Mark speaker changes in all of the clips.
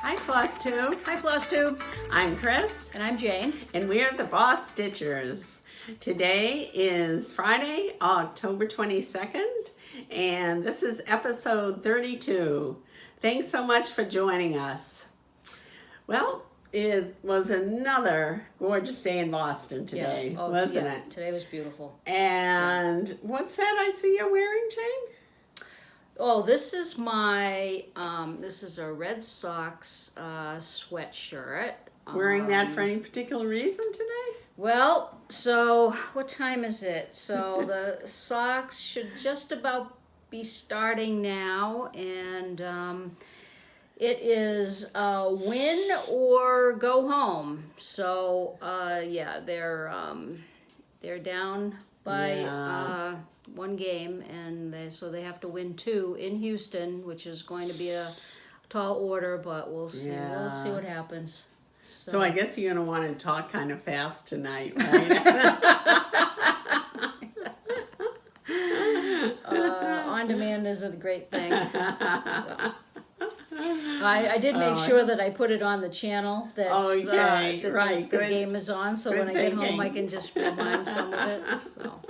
Speaker 1: Hi, Flosstube.
Speaker 2: Hi, Flosstube.
Speaker 1: I'm Chris.
Speaker 2: And I'm Jane.
Speaker 1: And we are the BosStitchers. Today is Friday, October 22nd, and this is episode 32. Thanks so much for joining us. Well, it was another gorgeous day in Boston today, wasn't it?
Speaker 2: Today was beautiful.
Speaker 1: And what's that I see you're wearing, Jane?
Speaker 2: Oh, this is my, this is a Red Sox sweatshirt.
Speaker 1: Wearing that for any particular reason today?
Speaker 2: Well, so what time is it? So the Sox should just about be starting now, and it is win or go home. So yeah, they're down by one game, and so they have to win 2 in Houston, which is going to be a tall order, but we'll see. Yeah. We'll see what happens.
Speaker 1: So I guess you're going to want to talk kind of fast tonight, right?
Speaker 2: On demand is a great thing. So. I did make sure that I put it on the channel that the game is on, so when I get home I can just rewind some of it. So.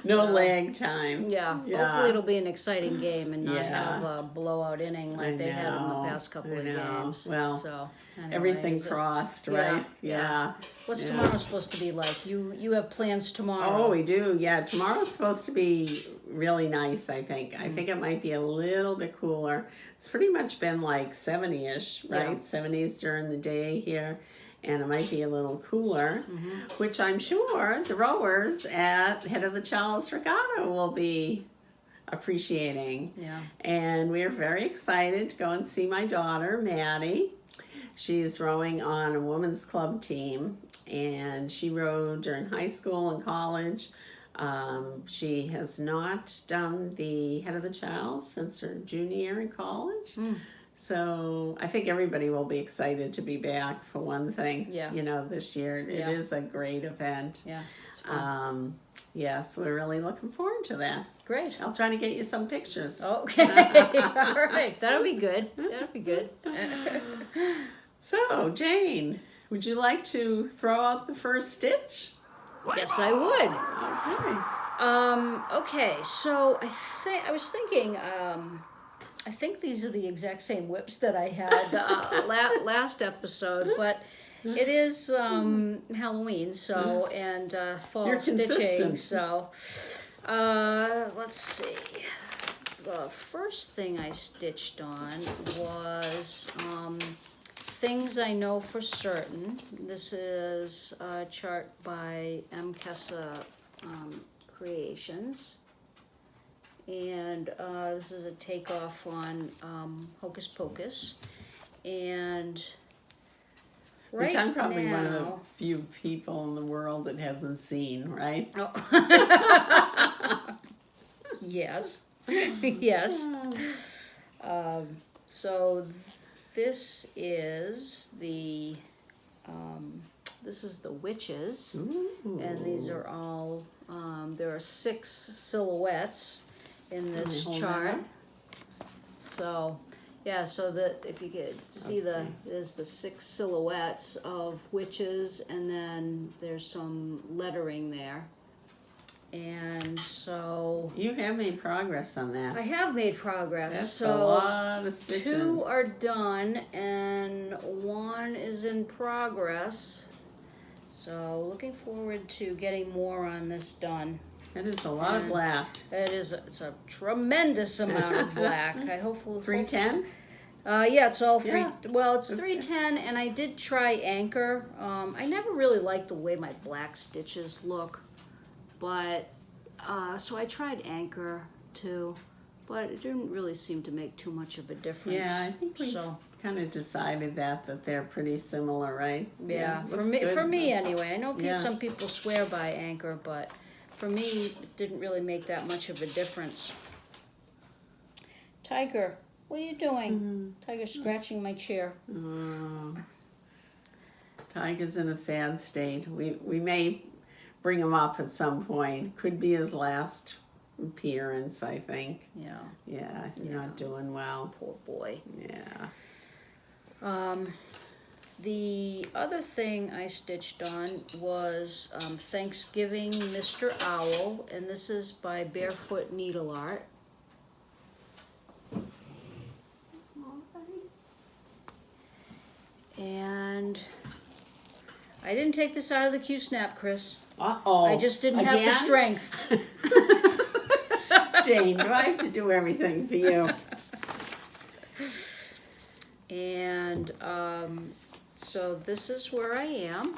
Speaker 1: No lag time.
Speaker 2: Yeah, hopefully it'll be an exciting game and not have a blowout inning like they had in the past couple of games.
Speaker 1: Well,
Speaker 2: so, anyway,
Speaker 1: everything crossed, right? Yeah.
Speaker 2: What's tomorrow supposed to be like? You have plans tomorrow?
Speaker 1: Oh, we do. Yeah, tomorrow's supposed to be really nice, I think. I think it might be a little bit cooler. It's pretty much been like 70-ish, right? 70s during the day here. And it might be a little cooler, which I'm sure the rowers at head of the Charles Regatta will be appreciating.
Speaker 2: Yeah.
Speaker 1: And we're very excited to go and see my daughter, Maddie. She's rowing on a women's club team, and she rowed during high school and college. She has not done the head of the Charles since her junior year in college. So I think everybody will be excited to be back for one thing. Yeah. You know, this year it is a great event.
Speaker 2: Yeah. It's fun.
Speaker 1: Yes, we're really looking forward to that.
Speaker 2: Great.
Speaker 1: I'll try to get you some pictures.
Speaker 2: Okay. All right. That'll be good. That'll be good.
Speaker 1: So, Jane, would you like to throw out the first stitch?
Speaker 2: Yes, I would.
Speaker 1: Okay.
Speaker 2: Okay. So I was thinking. I think these are the exact same whips that I had last episode, but it is Halloween, so and fall
Speaker 1: You're
Speaker 2: stitching.
Speaker 1: Consistent.
Speaker 2: So let's see. The first thing I stitched on was things I know for certain. This is a chart by MKissa Creations. And this is a takeoff on Hocus Pocus. And
Speaker 1: which I'm probably one of the few people in the world that hasn't seen, right?
Speaker 2: Oh. Yes. Yes. So this is the witches. Ooh. And these are all there are 6 silhouettes in this chart. So yeah, so that if you could see there's the 6 silhouettes of witches, and then there's some lettering there. And so
Speaker 1: you have made progress on that.
Speaker 2: I have made progress.
Speaker 1: That's
Speaker 2: so
Speaker 1: a lot of stitching.
Speaker 2: 2 are done and 1 is in progress. So looking forward to getting more on this done.
Speaker 1: That is a lot of black.
Speaker 2: It's a tremendous amount of black. I hopefully
Speaker 1: 310.
Speaker 2: Yeah, it's all 3. Yeah. Well, it's 310, and I did try anchor. I never really liked the way my black stitches look, but so I tried anchor too, but it didn't really seem to make too much of a difference.
Speaker 1: Yeah, I think we kind of decided that they're pretty similar, right?
Speaker 2: Yeah, for me anyway. I know some people swear by anchor, but for me, it didn't really make that much of a difference. Tiger, what are you doing? Tiger's scratching my chair.
Speaker 1: Tiger's in a sad state. We may bring him up at some point. Could be his last appearance, I think.
Speaker 2: Yeah.
Speaker 1: Yeah, not doing well.
Speaker 2: Poor boy.
Speaker 1: Yeah.
Speaker 2: The other thing I stitched on was Thanksgiving Mr. Owl, and this is by Barefoot Needleart. And I didn't take this out of the Q-snap, Chris.
Speaker 1: Uh-oh.
Speaker 2: I just didn't have the strength.
Speaker 1: Jane, do I have to do everything for you?
Speaker 2: And so this is where I am.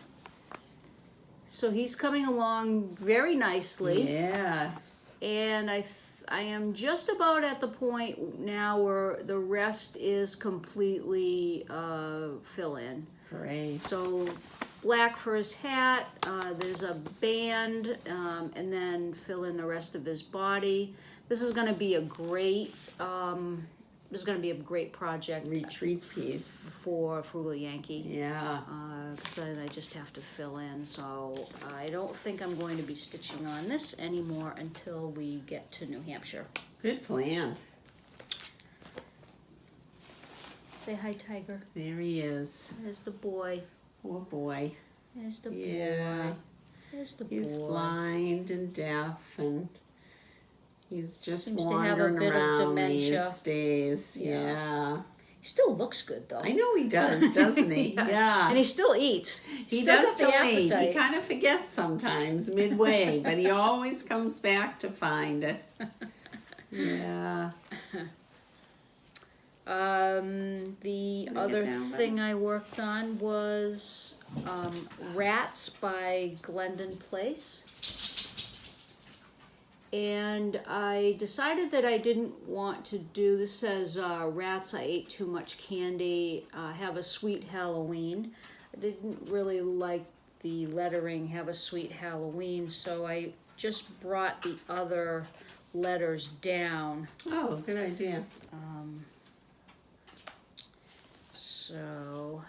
Speaker 2: So he's coming along very nicely.
Speaker 1: Yes.
Speaker 2: And I am just about at the point now where the rest is completely fill in.
Speaker 1: Great.
Speaker 2: So black for his hat, there's a band, and then fill in the rest of his body. This is going to be a great project.
Speaker 1: Retreat piece.
Speaker 2: For Frugal Yankee.
Speaker 1: Yeah.
Speaker 2: Because I just have to fill in. So I don't think I'm going to be stitching on this anymore until we get to New Hampshire.
Speaker 1: Good plan.
Speaker 2: Say hi, Tiger.
Speaker 1: There he is.
Speaker 2: There's the boy.
Speaker 1: Poor boy.
Speaker 2: There's the
Speaker 1: Yeah.
Speaker 2: boy. There's the
Speaker 1: He's
Speaker 2: boy.
Speaker 1: blind and deaf, and he's just
Speaker 2: Seems to have a
Speaker 1: wandering
Speaker 2: bit of
Speaker 1: around
Speaker 2: dementia.
Speaker 1: these days.
Speaker 2: Yeah.
Speaker 1: Yeah.
Speaker 2: He still looks good though.
Speaker 1: I know he does, doesn't he? Yeah.
Speaker 2: And he still eats.
Speaker 1: He
Speaker 2: Still
Speaker 1: does
Speaker 2: got the
Speaker 1: still eat.
Speaker 2: appetite.
Speaker 1: He kind of forgets sometimes midway, but he always comes back to find it. Yeah.
Speaker 2: The
Speaker 1: Wanna get
Speaker 2: other
Speaker 1: down, buddy?
Speaker 2: thing I worked on was Rats by Glendon Place. And I decided that I didn't want to do, this says, Rats, I ate too much candy, have a sweet Halloween. I didn't really like the lettering, have a sweet Halloween, so I just brought the other letters down.
Speaker 1: Oh, good idea.
Speaker 2: So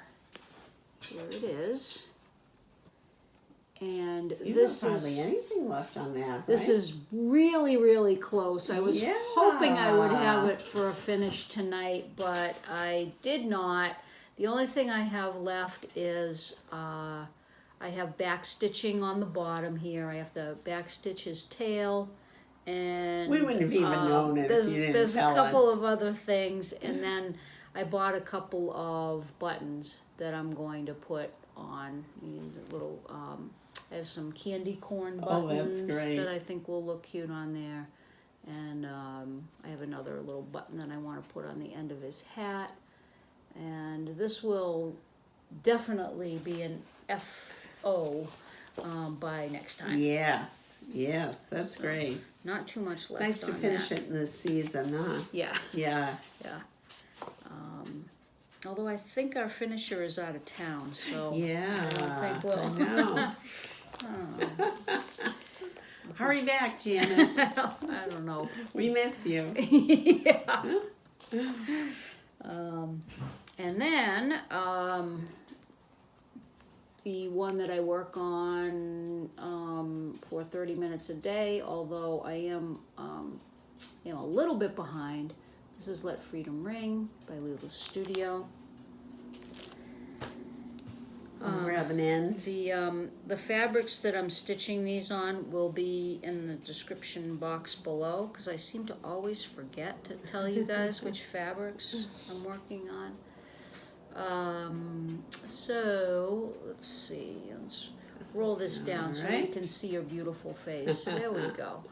Speaker 2: here it is. And
Speaker 1: You
Speaker 2: this
Speaker 1: have hardly
Speaker 2: is
Speaker 1: anything left on that, right?
Speaker 2: this is really, really close. I was
Speaker 1: Yeah.
Speaker 2: hoping I would have it for a finish tonight, but I did not. The only thing I have left is I have back stitching on the bottom here. I have to back stitch his tail, and
Speaker 1: We wouldn't have even known it if
Speaker 2: there's,
Speaker 1: you didn't
Speaker 2: there's
Speaker 1: tell
Speaker 2: a couple
Speaker 1: us.
Speaker 2: of other things, and then I bought a couple of buttons that I'm going to put on these little. I have some candy corn
Speaker 1: Oh, that's
Speaker 2: buttons
Speaker 1: great.
Speaker 2: that I think will look cute on there, and I have another little button that I want to put on the end of his hat, and this will definitely be an FO by next time.
Speaker 1: Yes, yes, that's great.
Speaker 2: Not too much left.
Speaker 1: Nice to
Speaker 2: on
Speaker 1: finish
Speaker 2: that.
Speaker 1: it in this season, huh?
Speaker 2: Yeah,
Speaker 1: Yeah.
Speaker 2: yeah. Although I think our finisher is out of town, so
Speaker 1: Yeah.
Speaker 2: I don't think we'll.
Speaker 1: I know. Hurry back, Janet.
Speaker 2: I don't know.
Speaker 1: We miss you.
Speaker 2: Yeah. And then the one that I work on for 30 minutes a day, although I am a little bit behind. This is Let Freedom Ring by Lila Studio.
Speaker 1: I'm grabbing in.
Speaker 2: The fabrics that I'm stitching these on will be in the description box below, because I seem to always forget to tell you guys which fabrics I'm working on. So let's see, let's roll this down so we
Speaker 1: Alright.
Speaker 2: can see your beautiful face. There we go.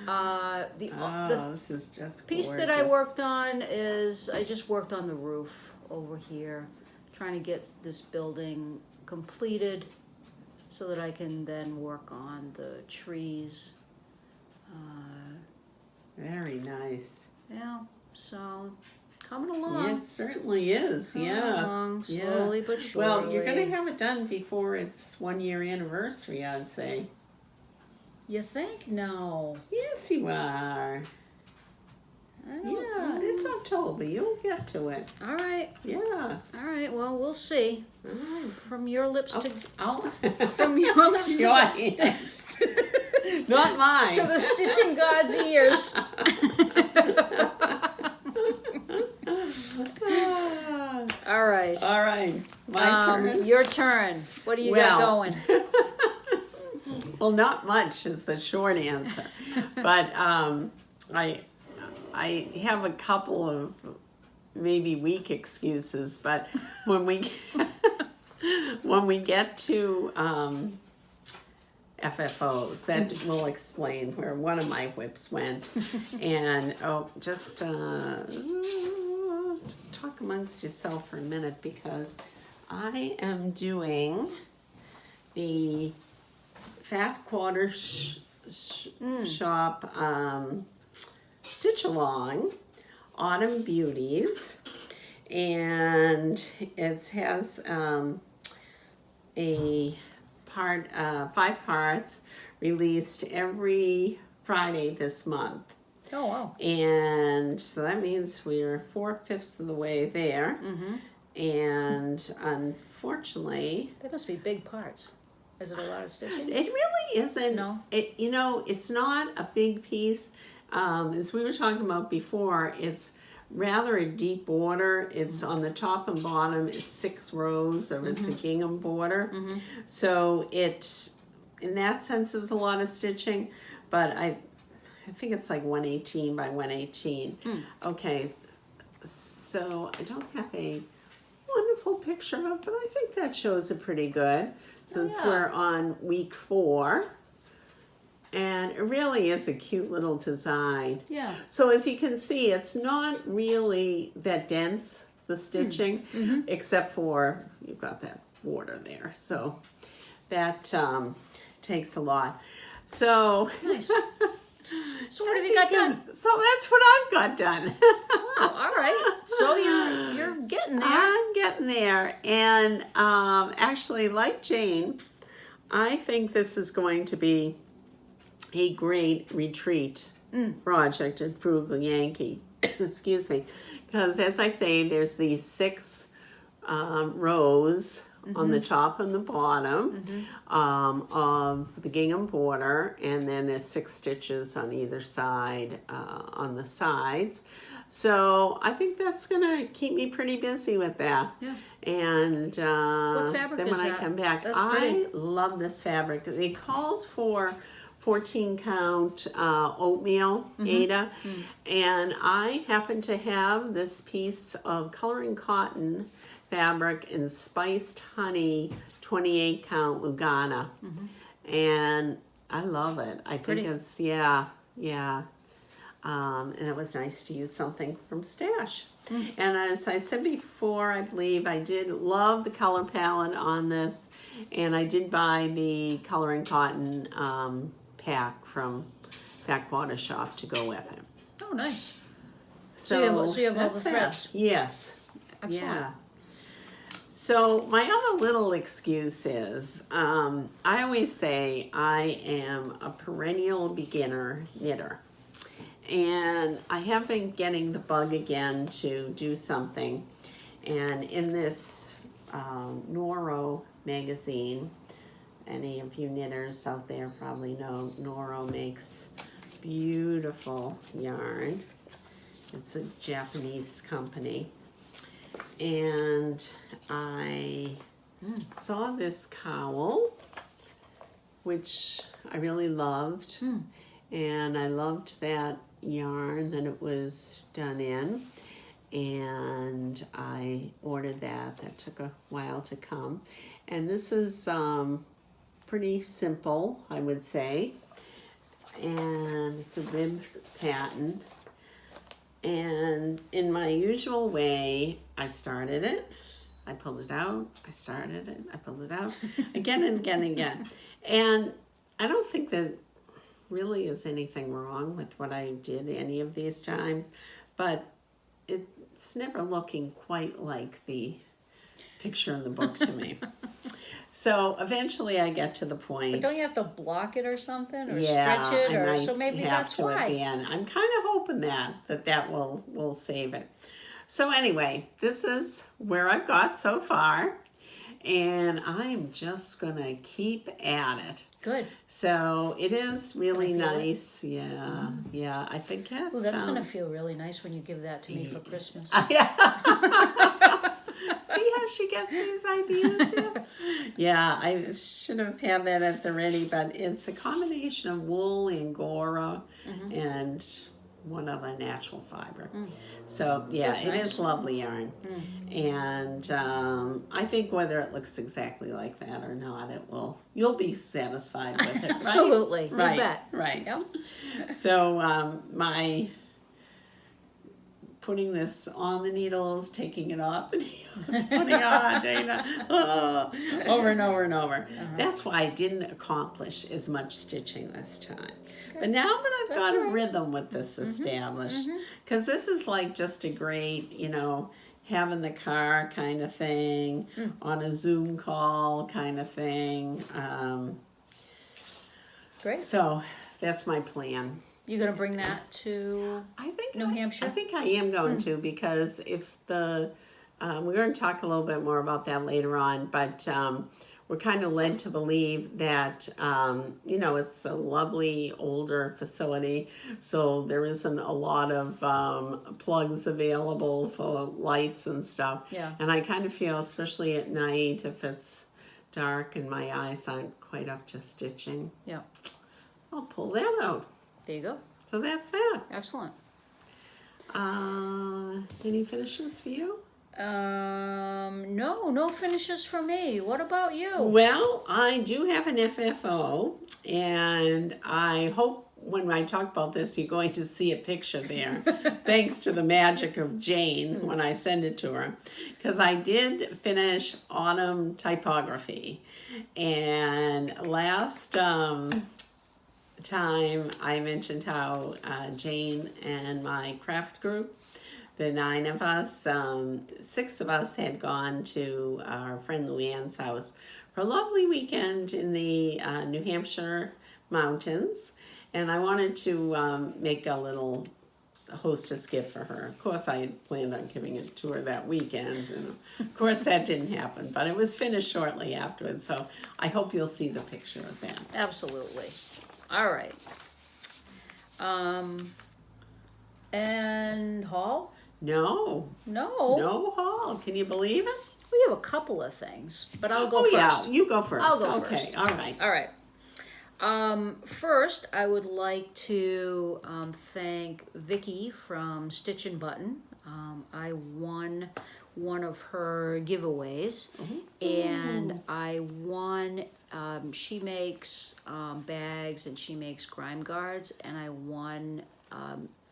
Speaker 1: Oh,
Speaker 2: The
Speaker 1: this is just
Speaker 2: piece that I worked on is, I just worked on the roof over here, trying to get this building completed so that I can then work on the trees.
Speaker 1: Very nice.
Speaker 2: Yeah, so coming along.
Speaker 1: It certainly is,
Speaker 2: Coming
Speaker 1: yeah.
Speaker 2: along,
Speaker 1: Yeah.
Speaker 2: slowly but surely.
Speaker 1: Well, you're going to have it done before its 1 year anniversary, I'd say.
Speaker 2: You think? No.
Speaker 1: Yes, you are.
Speaker 2: I don't
Speaker 1: Yeah,
Speaker 2: know.
Speaker 1: it's October. You'll get to it.
Speaker 2: All right.
Speaker 1: Yeah.
Speaker 2: All right. Well, we'll see.
Speaker 1: All right.
Speaker 2: From your lips to
Speaker 1: I'll
Speaker 2: from your lips
Speaker 1: your hands. Not mine.
Speaker 2: to the stitching god's ears.
Speaker 1: Ah.
Speaker 2: All right.
Speaker 1: All right, my turn.
Speaker 2: Your turn. What do you got going?
Speaker 1: Well, not much is the short answer, but I have a couple of maybe weak excuses, but when we get to FFOs, that will explain where one of my whips went. And just talk amongst yourself for a minute, because I am doing the Fat Quarter Shop Stitch Along Autumn Beauties, and it has a part 5 parts released every Friday this month.
Speaker 2: Oh, wow.
Speaker 1: And so that means we're 4/5 of the way there. And unfortunately,
Speaker 2: That must be big parts. Is it a lot of stitching?
Speaker 1: it really isn't.
Speaker 2: No.
Speaker 1: It's not a big piece. As we were talking about before, it's rather a deep border. It's on the top and bottom. It's 6 rows of it's a gingham border. So it, in that sense, is a lot of stitching. But I think it's like 118 by 118. Okay, so I don't have a wonderful picture of it, but I think that shows it pretty good since we're on week 4. And it really is a cute little design.
Speaker 2: Yeah.
Speaker 1: So as you can see, it's not really that dense, the stitching, except for you've got that border there. So that takes a lot. So
Speaker 2: Nice. So what have you got done?
Speaker 1: So that's what I've got done.
Speaker 2: Wow, all right. So you're getting there.
Speaker 1: I'm getting there. And actually, like Jane, I think this is going to be a great retreat project at Frugal Yankee. Excuse me. Because as I say, there's these 6 rows on the top and the bottom of the gingham border, and then there's 6 stitches on either side on the sides. So I think that's gonna keep me pretty busy with that.
Speaker 2: Yeah.
Speaker 1: And
Speaker 2: What fabric
Speaker 1: then
Speaker 2: is
Speaker 1: when I
Speaker 2: that?
Speaker 1: come back,
Speaker 2: That's
Speaker 1: I
Speaker 2: pretty.
Speaker 1: love this fabric. They called for 14 count oatmeal Ada, and I happen to have this piece of coloring cotton fabric in spiced honey 28 count Lugana, and I love it. I
Speaker 2: Pretty.
Speaker 1: think it's and it was nice to use something from Stash. And as I said before, I believe I did love the color palette on this, and I did buy the coloring cotton pack from Backwater Shop to go with it.
Speaker 2: Oh, nice.
Speaker 1: So
Speaker 2: you have all the
Speaker 1: that's that.
Speaker 2: threads?
Speaker 1: Yes.
Speaker 2: Excellent.
Speaker 1: Yeah. So my other little excuse is, I always say I am a perennial beginner knitter. And I have been getting the bug again to do something. And in this Noro magazine, any of you knitters out there probably know Noro makes beautiful yarn. It's a Japanese company. And I saw this cowl, which I really loved. And I loved that yarn that it was done in. And I ordered that. That took a while to come. And this is pretty simple, I would say. And it's a ribbed pattern. And in my usual way, I started it, I pulled it out, I started it, I pulled it out, again and again and again. And I don't think that really is anything wrong with what I did any of these times, but it's never looking quite like the picture in the book to me. So eventually I get to the point.
Speaker 2: But don't you have to block it or something, or
Speaker 1: Yeah,
Speaker 2: stretch it,
Speaker 1: I
Speaker 2: or
Speaker 1: might
Speaker 2: so maybe
Speaker 1: have
Speaker 2: that's
Speaker 1: to
Speaker 2: why.
Speaker 1: at the end. I'm kind of hoping that will save it. So anyway, this is where I've got so far, and I'm just gonna keep at it.
Speaker 2: Good.
Speaker 1: So it is really
Speaker 2: Can I feel it?
Speaker 1: nice. Yeah, yeah. I forget.
Speaker 2: Oh, that's gonna feel really nice when you give that to me for Christmas.
Speaker 1: gets these ideas. Yeah, I should have had that at the ready, but it's a combination of wool, Angora, and one other natural fiber. So yeah,
Speaker 2: That's
Speaker 1: it
Speaker 2: nice.
Speaker 1: is lovely yarn. And I think whether it looks exactly like that or not, you'll be satisfied with it, right?
Speaker 2: Absolutely. You
Speaker 1: Right,
Speaker 2: bet.
Speaker 1: right.
Speaker 2: Yep.
Speaker 1: So my putting this on the needles, taking it off the needles, putting it on, over and over and over. That's why I didn't accomplish as much stitching this time. But now that I've got a rhythm with this established, because this is like just a great, have in the car kind of thing, on a Zoom call kind of thing.
Speaker 2: Great.
Speaker 1: So that's my plan.
Speaker 2: You gonna bring that to New Hampshire?
Speaker 1: I think I am going to, because if we're going to talk a little bit more about that later on, but we're kind of led to believe that, it's a lovely older facility, so there isn't a lot of plugs available for lights and stuff.
Speaker 2: Yeah.
Speaker 1: And I kind of feel, especially at night, if it's dark and my eyes aren't quite up to stitching,
Speaker 2: Yeah.
Speaker 1: I'll pull that out.
Speaker 2: There you go.
Speaker 1: So that's that.
Speaker 2: Excellent.
Speaker 1: Any finishes for you?
Speaker 2: No finishes for me. What about you?
Speaker 1: Well, I do have an FFO, and I hope when I talk about this, you're going to see a picture there, thanks to the magic of Jane when I send it to her, because I did finish autumn typography, and last time I mentioned how Jane and my craft group, the 9 of us, 6 of us had gone to our friend Luann's house for a lovely weekend in the New Hampshire mountains, and I wanted to make a little hostess gift for her. Of course, I had planned on giving it to her that weekend, and of course that didn't happen, but it was finished shortly afterwards, so I hope you'll see the picture of that.
Speaker 2: Absolutely. All right. And haul?
Speaker 1: No haul. Can you believe it?
Speaker 2: We have a couple of things, but I'll go first.
Speaker 1: Yeah, you go first.
Speaker 2: I'll go
Speaker 1: okay,
Speaker 2: first.
Speaker 1: all right.
Speaker 2: All right. First, I would like to thank Vicki from Stitch and Button. I won one of her giveaways, and I won. She makes bags and she makes grime guards, and I won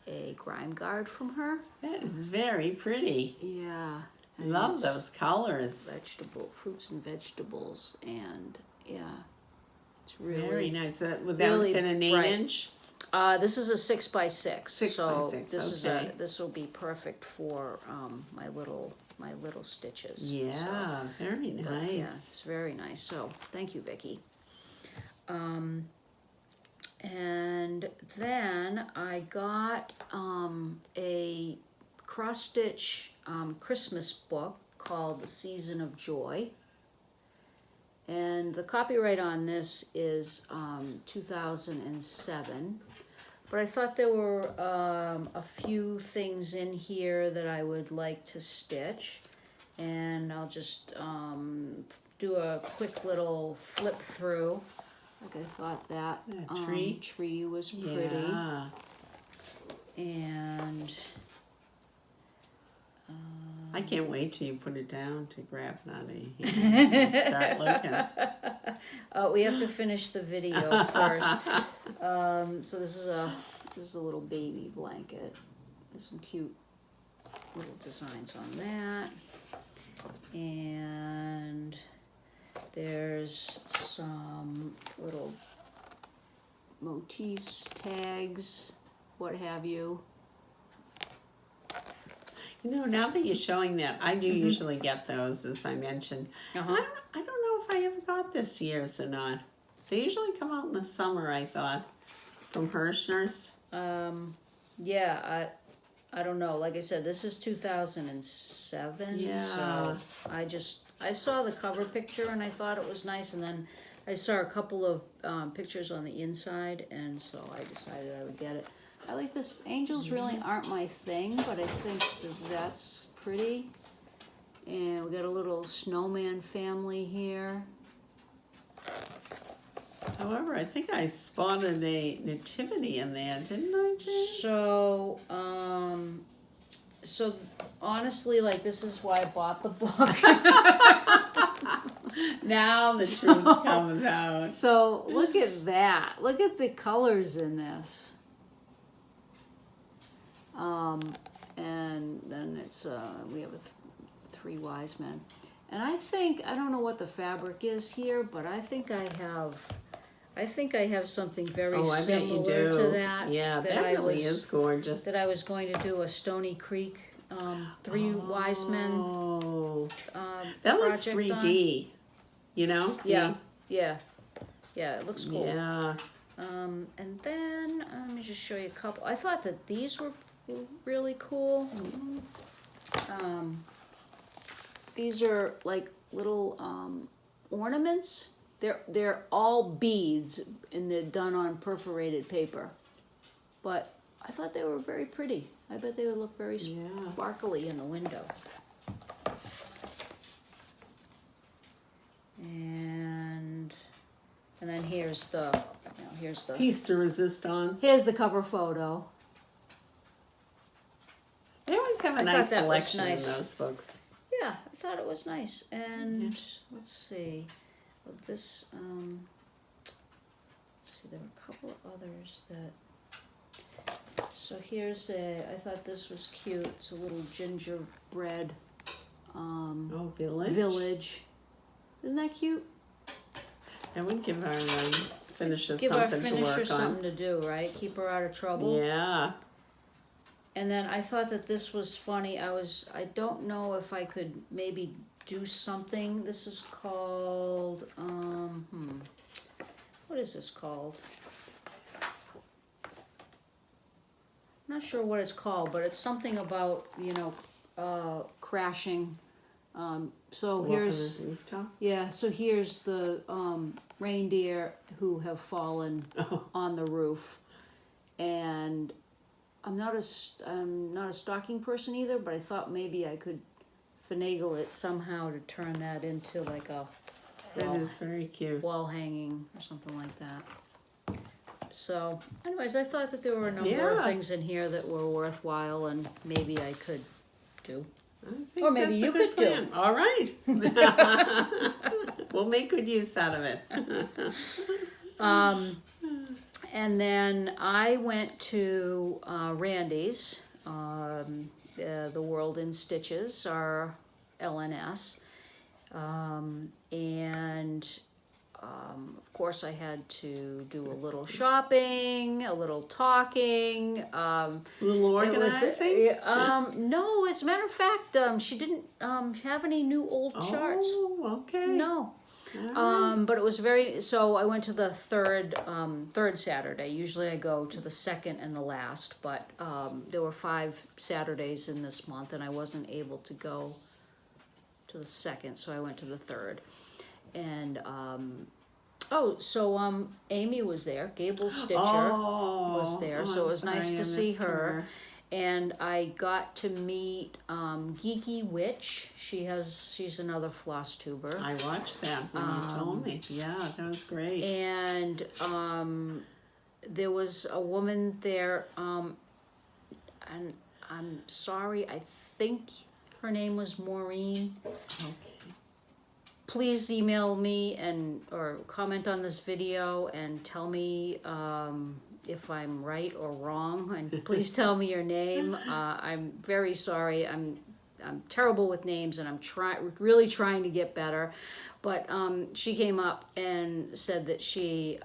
Speaker 2: a grime guard from her.
Speaker 1: That is very pretty.
Speaker 2: Yeah.
Speaker 1: Love those colors.
Speaker 2: Fruits and vegetables, and yeah, it's really
Speaker 1: very nice. Would that
Speaker 2: really
Speaker 1: fit an 8-inch?
Speaker 2: This is a 6x6.
Speaker 1: 6x6.
Speaker 2: This will be perfect for my little stitches.
Speaker 1: Yeah,
Speaker 2: So,
Speaker 1: very nice.
Speaker 2: yeah, it's very nice. So thank you, Vicki. And then I got a cross stitch Christmas book called The Season of Joy. And the copyright on this is 2007. But I thought there were a few things in here that I would like to stitch. And I'll just do a quick little flip through. Like I thought that tree was pretty.
Speaker 1: Yeah.
Speaker 2: And
Speaker 1: I can't wait till you put it down to grab it out of your hands and start looking.
Speaker 2: we have to finish the video first. So this is a little baby blanket. There's some cute little designs on that, and there's some little motifs, tags, what have you.
Speaker 1: Now that you're showing that, I do usually get those, as I mentioned. I don't know if I ever got this year's or not. They usually come out in the summer, I thought, from Hirschner's.
Speaker 2: Yeah, I don't know. Like I said, this is 2007.
Speaker 1: Yeah.
Speaker 2: So I saw the cover picture and I thought it was nice, and then I saw a couple of pictures on the inside, and so I decided I would get it. I like this. Angels really aren't my thing, but I think that's pretty. And we got a little snowman family here.
Speaker 1: However, I think I spotted a nativity in there, didn't I, Jane?
Speaker 2: So honestly, like, this is why I bought the book.
Speaker 1: Now the truth comes out.
Speaker 2: So look at that. Look at the colors in this. And then it's we have three wise men, and I don't know what the fabric is here, but I think I have something very similar to that.
Speaker 1: Yeah, that really is gorgeous.
Speaker 2: That I was going to do a Stony Creek three wise men.
Speaker 1: Oh, that looks 3D. On. You know?
Speaker 2: Yeah, yeah, it looks cool.
Speaker 1: Yeah.
Speaker 2: And then let me just show you a couple. I thought that these were really cool. These are like little ornaments. They're all beads, and they're done on perforated paper. But I thought they were very pretty. I bet they would look very sparkly in the window. And then here's the
Speaker 1: piece de resistance.
Speaker 2: Here's the cover photo.
Speaker 1: They always have a nice selection in those books.
Speaker 2: Yeah, I thought it was nice. And let's see, this. Let's see, there were a couple of others that. So here's I thought this was cute. It's a little gingerbread. Village. Isn't that cute?
Speaker 1: And we give our finishers
Speaker 2: give
Speaker 1: something
Speaker 2: our finishers
Speaker 1: to work
Speaker 2: something to do, right? Keep her out of trouble.
Speaker 1: Yeah.
Speaker 2: And then I thought that this was funny. I don't know if I could maybe do something. This is called, what is this called? I'm not sure what it's called, but it's something about, crashing. So here's the reindeer who have fallen on the roof, and I'm not a stocking person either, but I thought maybe I could finagle it somehow to turn that into like a
Speaker 1: that is very cute
Speaker 2: wall hanging or something like that. So anyways, I thought that there were a number of things in here that were worthwhile and maybe I could do. Or maybe you could do.
Speaker 1: All right. We'll make good use out of it.
Speaker 2: And then I went to Randy's, the World in Stitches, our LNS, and of course I had to do a little shopping, a little talking.
Speaker 1: A little organizing?
Speaker 2: No, as a matter of fact, she didn't have any new old charts.
Speaker 1: Oh, okay.
Speaker 2: No. But it was so I went to the third Saturday. Usually I go to the second and the last, but there were 5 Saturdays in this month and I wasn't able to go to the second, so I went to the third. And Amy was there. Gable Stitcher was there, so it was nice to see her. And I got to meet Geeky Witch. She's another Flosstuber.
Speaker 1: I watched that when you told me. Yeah, that was great.
Speaker 2: And there was a woman there, and I'm sorry, I think her name was Maureen.
Speaker 1: Okay.
Speaker 2: Please email me or comment on this video and tell me if I'm right or wrong, and please tell me your name. I'm very sorry. I'm terrible with names, and I'm really trying to get better. But she came up and said that she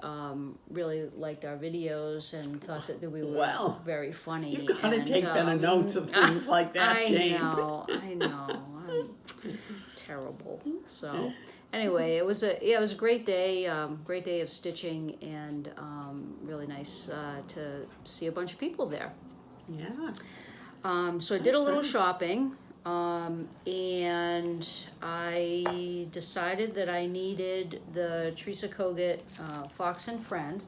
Speaker 2: really liked our videos and thought that we were very funny.
Speaker 1: You've got to take better notes of things like that, Jane.
Speaker 2: I know. I'm terrible. So anyway, it was a great day of stitching, and really nice to see a bunch of people there.
Speaker 1: Yeah.
Speaker 2: So I did a little shopping, and I decided that I needed the Teresa Kogut Fox and Friend,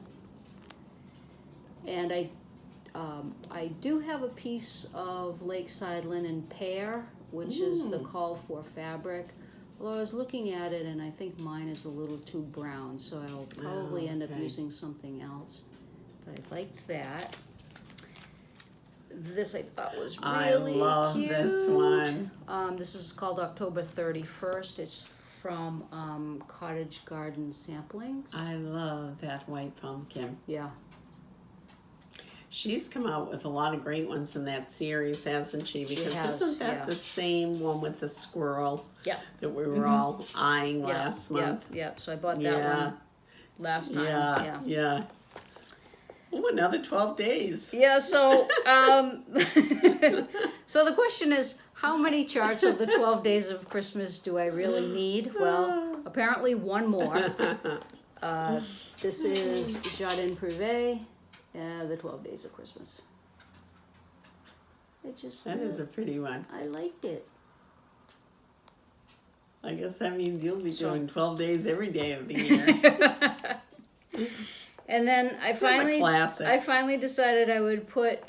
Speaker 2: and I do have a piece of Lakeside Linen Pear which is the call for fabric. Although I was looking at it and I think mine is a little too brown, so I'll probably end up using something else. But I liked that. This I thought was really cute. I love
Speaker 1: this one.
Speaker 2: This is called October 31st. It's from Cottage Garden Samplings.
Speaker 1: I love that white pumpkin.
Speaker 2: Yeah.
Speaker 1: She's come out with a lot of great ones in that series, hasn't she? Because isn't that the same one with the squirrel that we were all eyeing last month?
Speaker 2: Yep. So I bought that one last time.
Speaker 1: Yeah. Oh, another 12 days.
Speaker 2: Yeah, so so the question is, how many charts of the 12 days of Christmas do I really need? Well, apparently one more. This is Jardin Privé, the 12 Days of Christmas.
Speaker 1: That is a pretty one.
Speaker 2: I liked it.
Speaker 1: I guess that means you'll be doing 12 days every day of the year.
Speaker 2: And then I finally decided I would put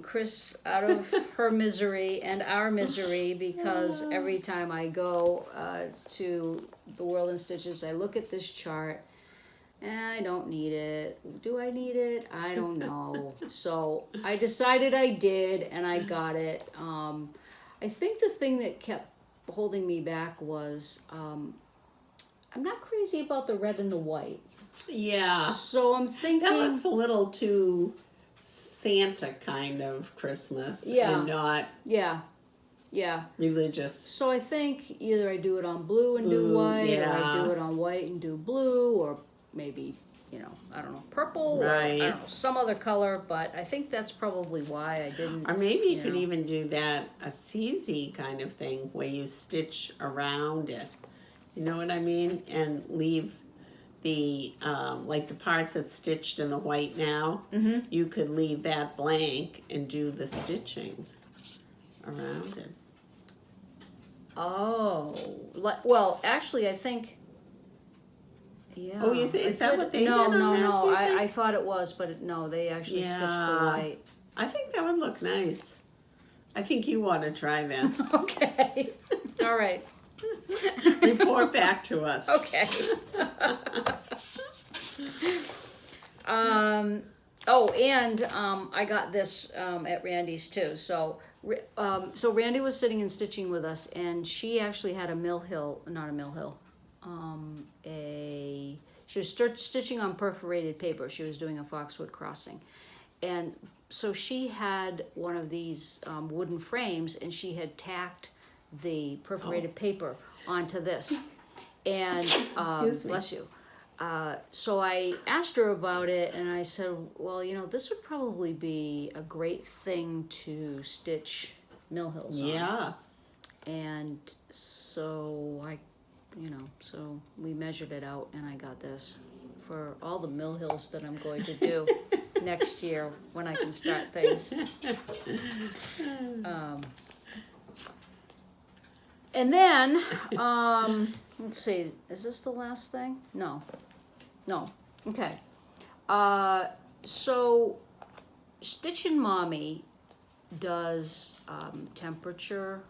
Speaker 2: Chris out of her misery and our misery, because every time I go to the World in Stitches, I look at this chart and I don't need it. Do I need it? I don't know. So I decided I did, and I got it. I think the thing that kept holding me back was I'm not crazy about the red and the white.
Speaker 1: Yeah.
Speaker 2: So I'm thinking
Speaker 1: that looks a little too Santa kind of Christmas and not religious.
Speaker 2: So I think either I do it on blue and do white, or I do it on white and do blue, or maybe, I don't know, purple, or I don't know, some other color, but I think that's probably why I didn't.
Speaker 1: Or maybe you could even do that, a CZ kind of thing, where you stitch around it. You know what I mean? And leave the, like the part that's stitched in the white now, you could leave that blank and do the stitching around it.
Speaker 2: Oh, well, actually, I think,
Speaker 1: Oh, you think, is that what they did on that?
Speaker 2: No, I thought it was, but no, they actually stitched the white.
Speaker 1: I think that would look nice. I think you want to try that.
Speaker 2: Okay. All right.
Speaker 1: Report back to us.
Speaker 2: Okay. And I got this at Randy's too. So Randy was sitting and stitching with us, and she actually had she was stitching on perforated paper. She was doing a Foxwood crossing, and so she had one of these wooden frames, and she had tacked the perforated paper onto this, and bless you. So I asked her about it, and I said, well, this would probably be a great thing to stitch mill hills on.
Speaker 1: Yeah.
Speaker 2: And so so we measured it out, and I got this for all the mill hills that I'm going to do next year when I can start things. And then, let's see, is this the last thing? No. Okay. So Stitchin' Mommy does temperature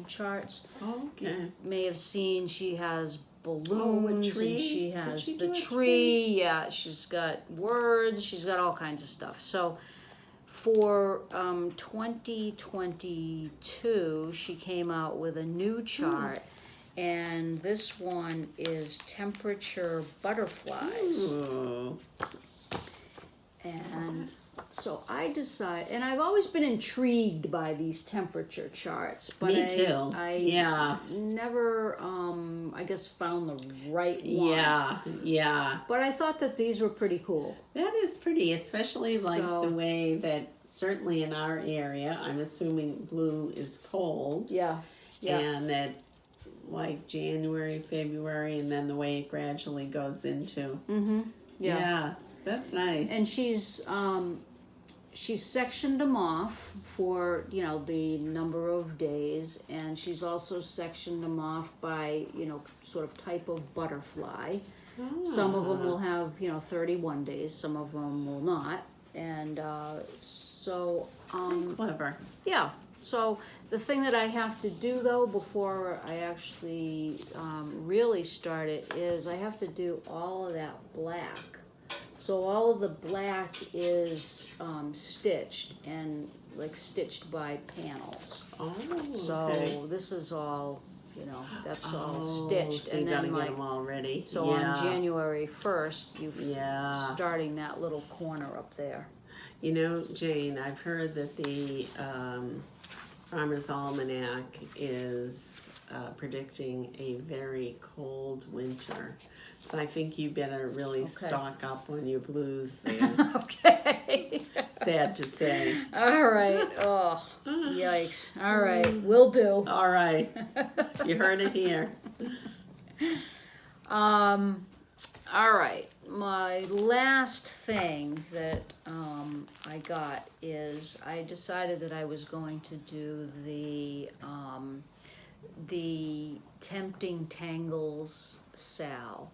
Speaker 2: charts.
Speaker 1: Okay.
Speaker 2: You may have seen she has balloons, and she has the
Speaker 1: tree.
Speaker 2: Yeah, she's got words. She's got all kinds of stuff. So for 2022, she came out with a new chart, and this one is temperature butterflies.
Speaker 1: Ooh.
Speaker 2: And so I decided, and I've always been intrigued by these temperature charts, but
Speaker 1: Me too.
Speaker 2: I never, I guess, found the right one.
Speaker 1: Yeah.
Speaker 2: But I thought that these were pretty cool.
Speaker 1: That is pretty, especially like the way that certainly in our area, I'm assuming blue is cold.
Speaker 2: Yeah.
Speaker 1: And that like January, February, and then the way it gradually goes into. Yeah, that's nice.
Speaker 2: And she's sectioned them off for, the number of days, and she's also sectioned them off by, sort of type of butterfly. Some of them will have, 31 days, some of them will not. And so...
Speaker 1: Clever.
Speaker 2: Yeah. So the thing that I have to do though before I actually really start it is I have to do all of that black. So all of the black is stitched and like stitched by panels.
Speaker 1: Oh,
Speaker 2: So
Speaker 1: okay.
Speaker 2: this is all, you know, that's all stitched.
Speaker 1: So you
Speaker 2: and
Speaker 1: gotta
Speaker 2: then
Speaker 1: get
Speaker 2: like
Speaker 1: them all ready.
Speaker 2: so on January 1st, you starting that little corner up there.
Speaker 1: You know, Jane, I've heard that the Farmer's Almanac is predicting a very cold winter. So I think you better really stock up on your blues there.
Speaker 2: Okay.
Speaker 1: Sad to say.
Speaker 2: All right. Oh, yikes. All right. Will do.
Speaker 1: All right. You heard it here.
Speaker 2: All right. My last thing that I got is I decided that I was going to do the Tempting Tangles Sal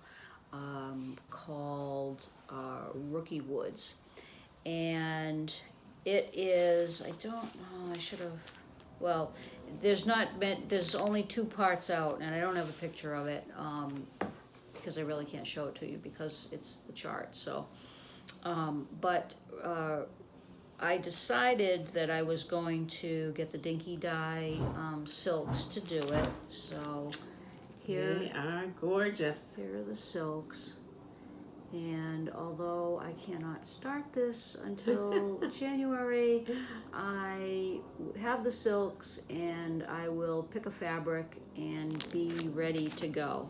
Speaker 2: called Rookie Woods. And it is, I don't know, I should have, well, there's only 2 parts out, and I don't have a picture of it, because I really can't show it to you because it's the chart, so, but I decided that I was going to get the Dinky Dye silks to do it, so here,
Speaker 1: They are gorgeous.
Speaker 2: here are the silks. And although I cannot start this until January, I have the silks and I will pick a fabric and be ready to go.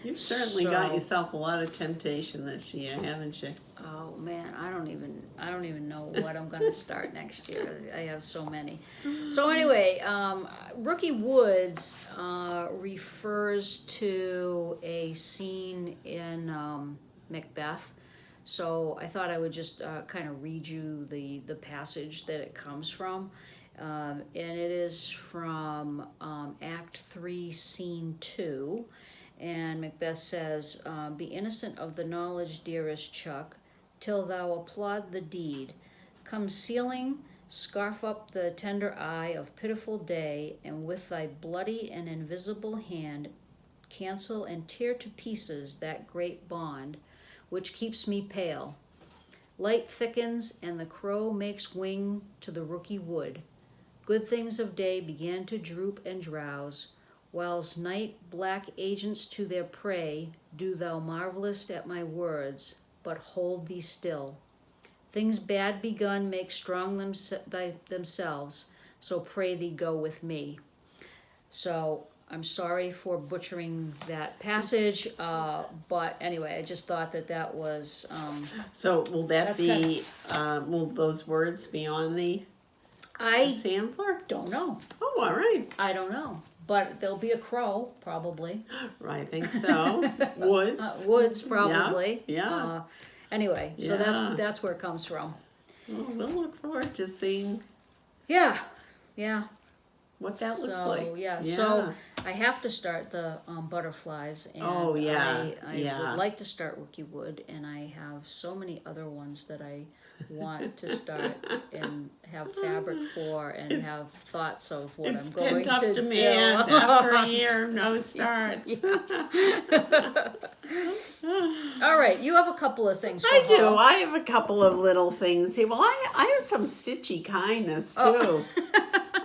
Speaker 1: You've certainly got yourself a lot of temptation this year, haven't you?
Speaker 2: Oh man, I don't even know what I'm gonna start next year. I have so many. So anyway, Rookie Woods refers to a scene in Macbeth. So I thought I would just kind of read you the passage that it comes from. And it is from Act 3, Scene 2. And Macbeth says, be innocent of the knowledge, dearest Chuck, till thou applaud the deed. Come sealing, scarf up the tender eye of pitiful day, and with thy bloody and invisible hand cancel and tear to pieces that great bond which keeps me pale. Light thickens, and the crow makes wing to the rooky wood. Good things of day begin to droop and drowse, whiles night black agents to their prey do thou marvelest at my words, but hold thee still. Things bad begun make strong themselves, so pray thee go with me. So I'm sorry for butchering that passage, but anyway, I just thought that was...
Speaker 1: So will that be, will those words be on the sampler?
Speaker 2: Don't know.
Speaker 1: Oh, all right.
Speaker 2: I don't know. But there'll be a crow, probably.
Speaker 1: I think so. Woods.
Speaker 2: Woods, probably.
Speaker 1: Yeah.
Speaker 2: Anyway, so that's where it comes from.
Speaker 1: Well, we'll look forward to seeing
Speaker 2: Yeah.
Speaker 1: what that looks like.
Speaker 2: Yeah. So I have to start the butterflies. And I would like to start Rookie Wood, and I have so many other ones that I want to start and have fabric for and have thoughts of what I'm going to do.
Speaker 1: Demand after a year of no starts.
Speaker 2: All right, you have a couple of things for
Speaker 1: I do.
Speaker 2: Hall.
Speaker 1: I have a couple of little things here. Well, I have some stitchy kindness, too.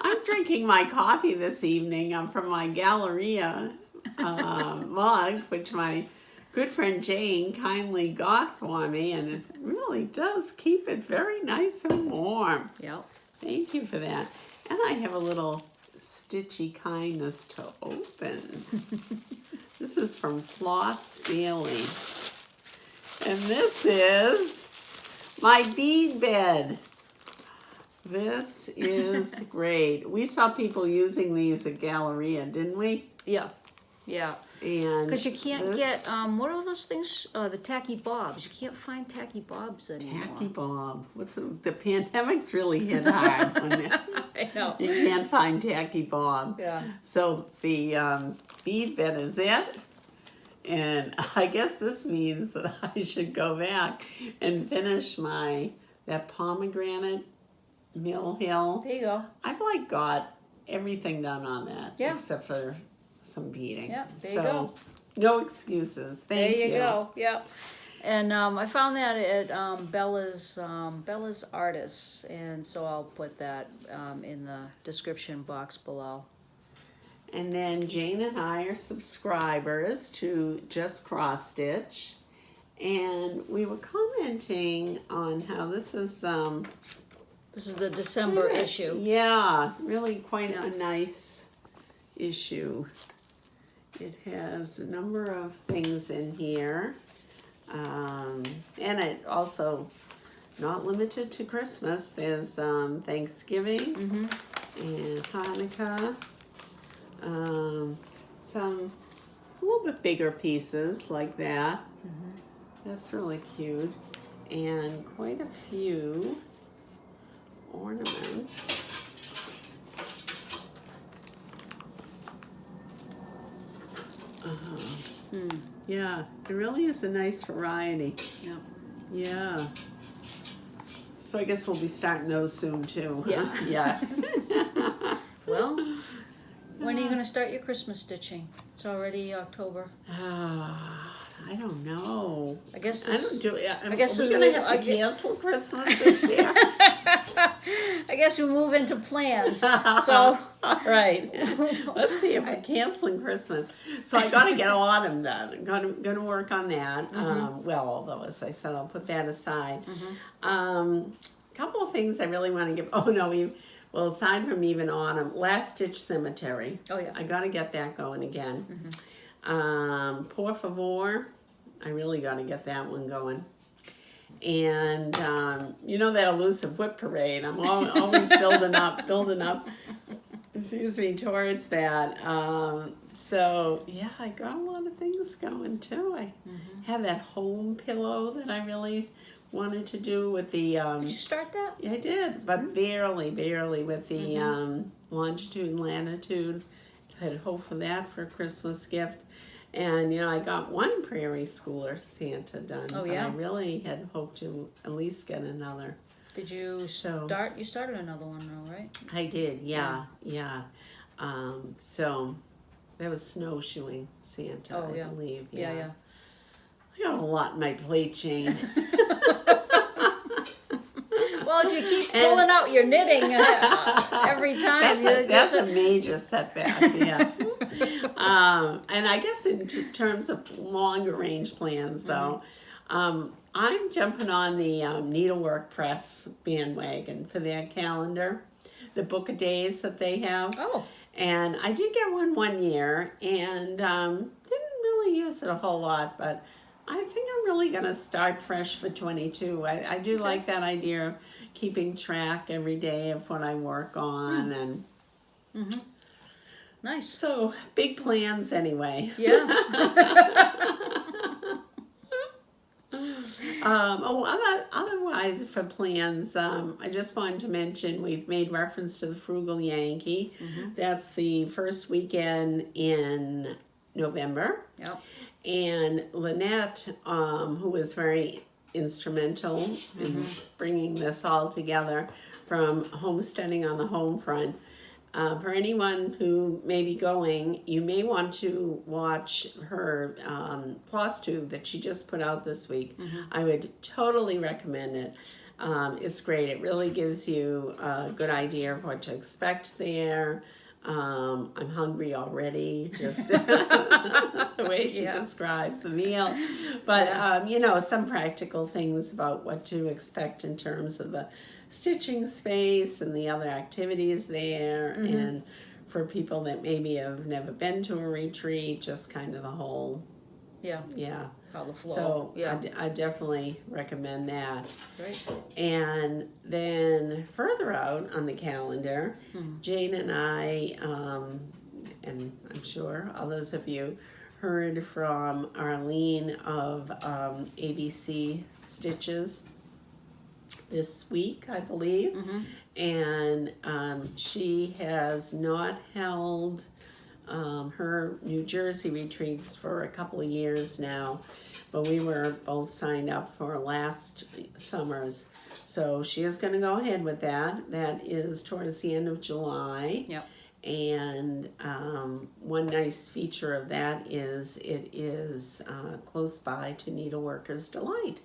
Speaker 1: I'm drinking my coffee this evening from my Galleria mug, which my good friend Jane kindly got for me, and it really does keep it very nice and warm.
Speaker 2: Yep.
Speaker 1: Thank you for that. And I have a little stitchy kindness to open. This is from Floss Daily. And this is my bead bed. This is great. We saw people using these at Galleria, didn't we?
Speaker 2: Yeah.
Speaker 1: And
Speaker 2: because you can't get what are those things? The tacky bobs. You can't find tacky bobs anymore.
Speaker 1: Tacky bob. The pandemic's really hit hard.
Speaker 2: I know.
Speaker 1: You can't find tacky bob.
Speaker 2: Yeah.
Speaker 1: So the bead bed is it. And I guess this means that I should go back and finish that pomegranate Mill Hill.
Speaker 2: There you go.
Speaker 1: I've like got everything done on that,
Speaker 2: Yeah.
Speaker 1: except for some beading.
Speaker 2: Yeah, there
Speaker 1: so,
Speaker 2: you go.
Speaker 1: No excuses. Thank you.
Speaker 2: There you go. Yep. And I found that at Bella's Artists, and so I'll put that in the description box below.
Speaker 1: And then Jane and I are subscribers to Just Cross Stitch, and we were commenting on how this is
Speaker 2: the December issue.
Speaker 1: Yeah, really quite
Speaker 2: Yeah.
Speaker 1: a nice issue. It has a number of things in here. And it also not limited to Christmas. There's Thanksgiving and Hanukkah. Some a little bit bigger pieces like that. That's really cute. And quite a few ornaments. Yeah, it really is a nice variety.
Speaker 2: Yeah.
Speaker 1: Yeah. So I guess we'll be starting those soon too. Huh?
Speaker 2: Yeah.
Speaker 1: Yeah.
Speaker 2: Well, when are you going to start your Christmas stitching? It's already October.
Speaker 1: I don't know.
Speaker 2: I guess
Speaker 1: I
Speaker 2: this,
Speaker 1: don't do it.
Speaker 2: I guess
Speaker 1: we're
Speaker 2: this
Speaker 1: gonna
Speaker 2: will-
Speaker 1: have to cancel Christmas this year.
Speaker 2: I guess we move into plans. So
Speaker 1: All right. Let's see if we're canceling Christmas. So I got to get autumn done. I'm going to work on that. Well, although as I said, I'll put that aside. Couple of things I really want to give. Oh no, well, aside from even autumn, Last Stitch Cemetery.
Speaker 2: Oh yeah.
Speaker 1: I got to get that going again. Por favor, I really got to get that one going. And you know that elusive whip parade. I'm always building up. Excuse me, towards that. So yeah, I got a lot of things going too. I had that home pillow that I really wanted to do with the.
Speaker 2: Did you start that?
Speaker 1: Yeah, I did, but barely with the longitude and latitude. I had hoped for that for a Christmas gift. And, you know, I got one Prairie Schooler Santa done.
Speaker 2: Oh,
Speaker 1: but
Speaker 2: yeah?
Speaker 1: I really had hoped to at least get another.
Speaker 2: Did you start? You started another one though, right?
Speaker 1: I did, yeah. So that was snowshoeing Santa,
Speaker 2: Oh,
Speaker 1: I
Speaker 2: yeah.
Speaker 1: believe.
Speaker 2: Yeah.
Speaker 1: I got a lot in my plate, Jane.
Speaker 2: Well, if you keep pulling out your knitting every time,
Speaker 1: That's a major setback, yeah. And I guess in terms of longer range plans, though, I'm jumping on the Needlework Press bandwagon for their calendar, the book of days that they have.
Speaker 2: Oh.
Speaker 1: And I did get one year, and didn't really use it a whole lot, but I think I'm really going to start fresh for 22. I do like that idea of keeping track every day of what I work on, and
Speaker 2: Nice.
Speaker 1: so big plans anyway.
Speaker 2: Yeah.
Speaker 1: Otherwise for plans, I just wanted to mention we've made reference to the Frugal Yankee. That's the first weekend in November.
Speaker 2: Yep.
Speaker 1: And Lynette, who was very instrumental in bringing this all together from Homesteading on the Home Front. For anyone who may be going, you may want to watch her Flosstube that she just put out this week. I would totally recommend it. It's great. It really gives you a good idea of what to expect there. I'm hungry already, just the way she describes the meal. But, you know, some practical things about what to expect in terms of the stitching space and the other activities there. And for people that maybe have never been to a retreat, just kind of the whole,
Speaker 2: how the flow.
Speaker 1: So I definitely recommend that.
Speaker 2: Great.
Speaker 1: And then further out on the calendar, Jane and I, and I'm sure others of you, heard from Arlene of ABC Stitches this week, I believe. And she has not held her New Jersey retreats for a couple of years now, but we were both signed up for last summer's. So she is going to go ahead with that. That is towards the end of July.
Speaker 2: Yep.
Speaker 1: And one nice feature of that is it is close by to Needleworkers Delight.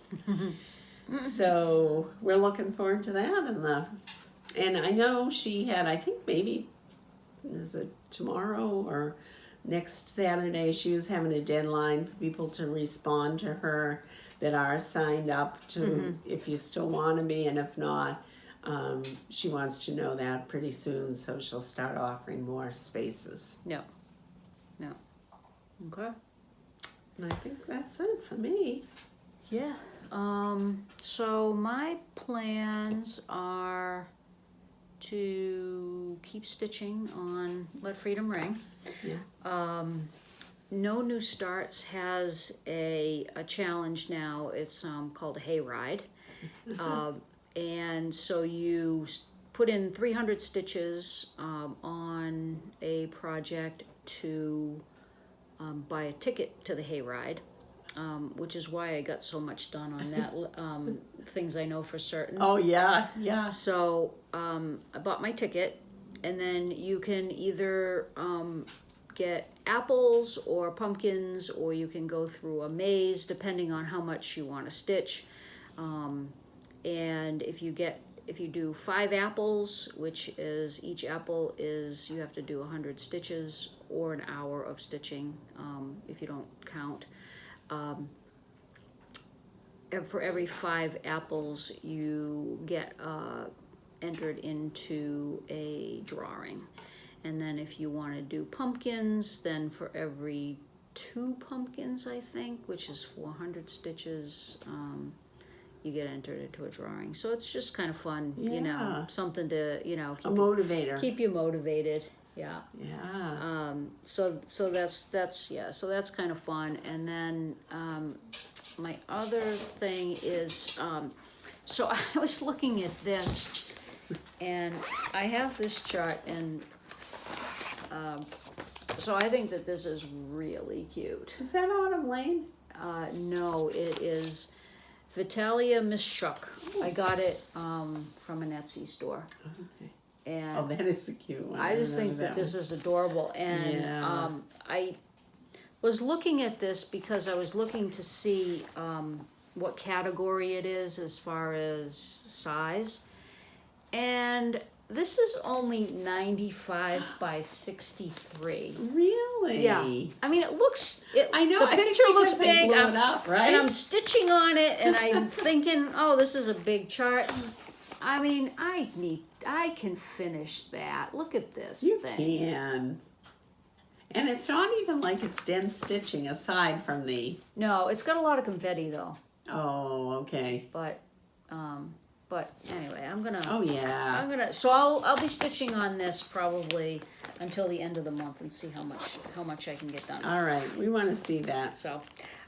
Speaker 1: So we're looking forward to that. And I know she had, I think maybe, is it tomorrow or next Saturday, she was having a deadline for people to respond to her that are signed up to, if you still want to be, and if not, she wants to know that pretty soon, so she'll start offering more spaces.
Speaker 2: Yeah. Yeah. Okay.
Speaker 1: And I think that's it for me.
Speaker 2: Yeah. So my plans are to keep stitching on Let Freedom Ring.
Speaker 1: Yeah.
Speaker 2: No New Starts has a challenge now. It's called a hayride. And so you put in 300 stitches on a project to buy a ticket to the hayride, which is why I got so much done on that, things I know for certain.
Speaker 1: Oh, yeah, yeah.
Speaker 2: So I bought my ticket, and then you can either get apples or pumpkins, or you can go through a maze depending on how much you want to stitch. And if you do 5 apples, which is each apple is, you have to do 100 stitches or an hour of stitching, if you don't count. And for every 5 apples, you get entered into a drawing. And then if you want to do pumpkins, then for every 2 pumpkins, I think, which is 400 stitches, you get entered into a drawing. So it's just kind of fun, you know,
Speaker 1: Yeah.
Speaker 2: something to, you know,
Speaker 1: A motivator.
Speaker 2: keep you motivated. Yeah.
Speaker 1: Yeah.
Speaker 2: So that's yeah. So that's kind of fun. And then my other thing is, so I was looking at this, and I have this chart, and so I think that this is really cute.
Speaker 1: Is that Autumn Lane?
Speaker 2: No, it is Vitalia Mischuk. I got it from an Etsy store.
Speaker 1: Okay.
Speaker 2: And
Speaker 1: Oh, that is a cute one.
Speaker 2: I just think
Speaker 1: remember
Speaker 2: that this is adorable. And
Speaker 1: Yeah.
Speaker 2: I was looking at this because I was looking to see what category it is as far as size. And this is only 95 by 63.
Speaker 1: Really?
Speaker 2: Yeah. I mean, it looks,
Speaker 1: I know.
Speaker 2: the
Speaker 1: I think
Speaker 2: picture looks
Speaker 1: because they
Speaker 2: big.
Speaker 1: blew it up, right?
Speaker 2: And I'm stitching on it, and I'm thinking, oh, this is a big chart. I mean, I can finish that. Look at this
Speaker 1: You
Speaker 2: thing.
Speaker 1: can. And it's not even like it's dense stitching aside from the...
Speaker 2: No, it's got a lot of confetti though.
Speaker 1: Oh, okay.
Speaker 2: But anyway, I'm gonna.
Speaker 1: Oh, yeah.
Speaker 2: So I'll be stitching on this probably until the end of the month and see how much I can get done.
Speaker 1: All right. We want to see that.
Speaker 2: So,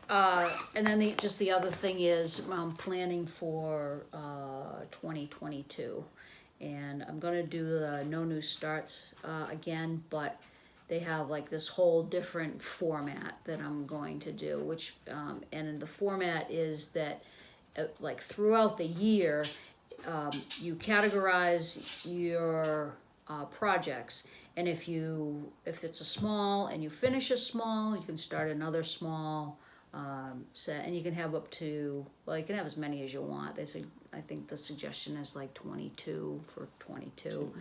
Speaker 2: and then the other thing is planning for 2022, and I'm gonna do the No New Starts again, but they have like this whole different format that I'm going to do, which and the format is that like throughout the year, you categorize your projects, and if it's a small and you finish a small, you can start another small set, and you can have up to, well, you can have as many as you want. They say, I think the suggestion is like 22 for 22.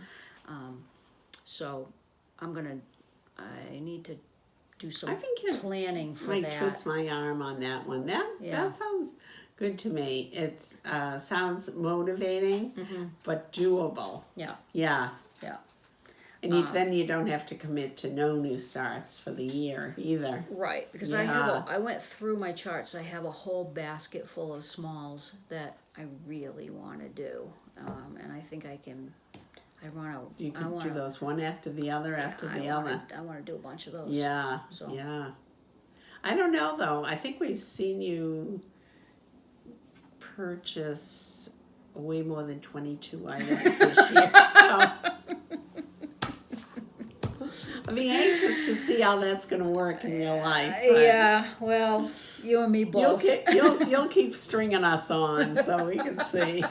Speaker 2: So I need to do some planning for
Speaker 1: might
Speaker 2: that.
Speaker 1: twist my arm on that one. That sounds good to me. It sounds motivating, but doable.
Speaker 2: Yeah.
Speaker 1: Yeah.
Speaker 2: Yeah.
Speaker 1: And then you don't have to commit to no new starts for the year either.
Speaker 2: Right, because I went through my charts. I have a whole basket full of smalls that I really want to do, and I think I can.
Speaker 1: You can do those one after the other after the other.
Speaker 2: I want to do a bunch of those.
Speaker 1: Yeah,
Speaker 2: So.
Speaker 1: yeah. I don't know though. I think we've seen you purchase way more than 22 items this year. So I'll be anxious to see how that's going to work in real life. But
Speaker 2: Yeah, well, you and me both.
Speaker 1: you'll keep stringing us on so we can see.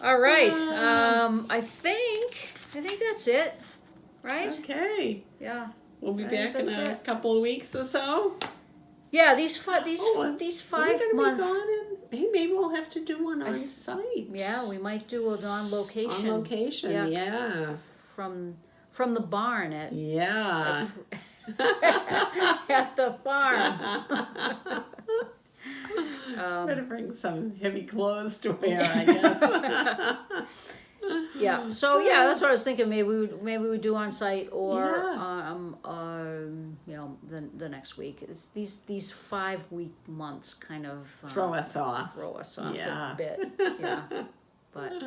Speaker 2: All right. I think that's it. Right?
Speaker 1: Okay.
Speaker 2: Yeah.
Speaker 1: We'll be
Speaker 2: I think
Speaker 1: back in
Speaker 2: that's
Speaker 1: a
Speaker 2: it.
Speaker 1: couple of weeks or so.
Speaker 2: Yeah, these
Speaker 1: Are we
Speaker 2: 5
Speaker 1: gonna
Speaker 2: month.
Speaker 1: be gone hey, maybe we'll have to do one on site.
Speaker 2: Yeah, we might do it on location.
Speaker 1: On location, yeah.
Speaker 2: From the barn at
Speaker 1: Yeah.
Speaker 2: at the farm.
Speaker 1: Better bring some heavy clothes to wear, I guess.
Speaker 2: Yeah. So yeah, that's what I was thinking. Maybe we would do on site or the next week. It's these 5 week months kind of
Speaker 1: Throw us off.
Speaker 2: A bit. Yeah. But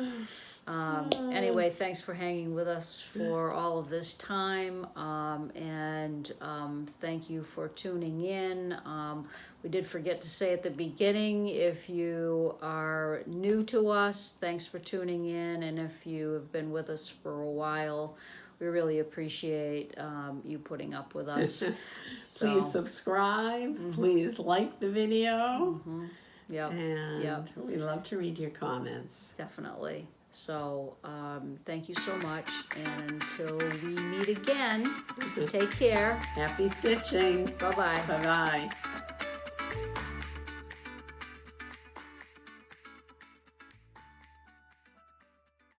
Speaker 2: anyway, thanks for hanging with us for all of this time, and thank you for tuning in. We did forget to say at the beginning, if you are new to us, thanks for tuning in, and if you have been with us for a while, we really appreciate you putting up with us.
Speaker 1: Please subscribe. Please like the video.
Speaker 2: Yep.
Speaker 1: And we love to read your comments.
Speaker 2: Definitely. So thank you so much, and until we meet again, take care.
Speaker 1: Happy stitching.
Speaker 2: Bye-bye.
Speaker 1: Bye-bye.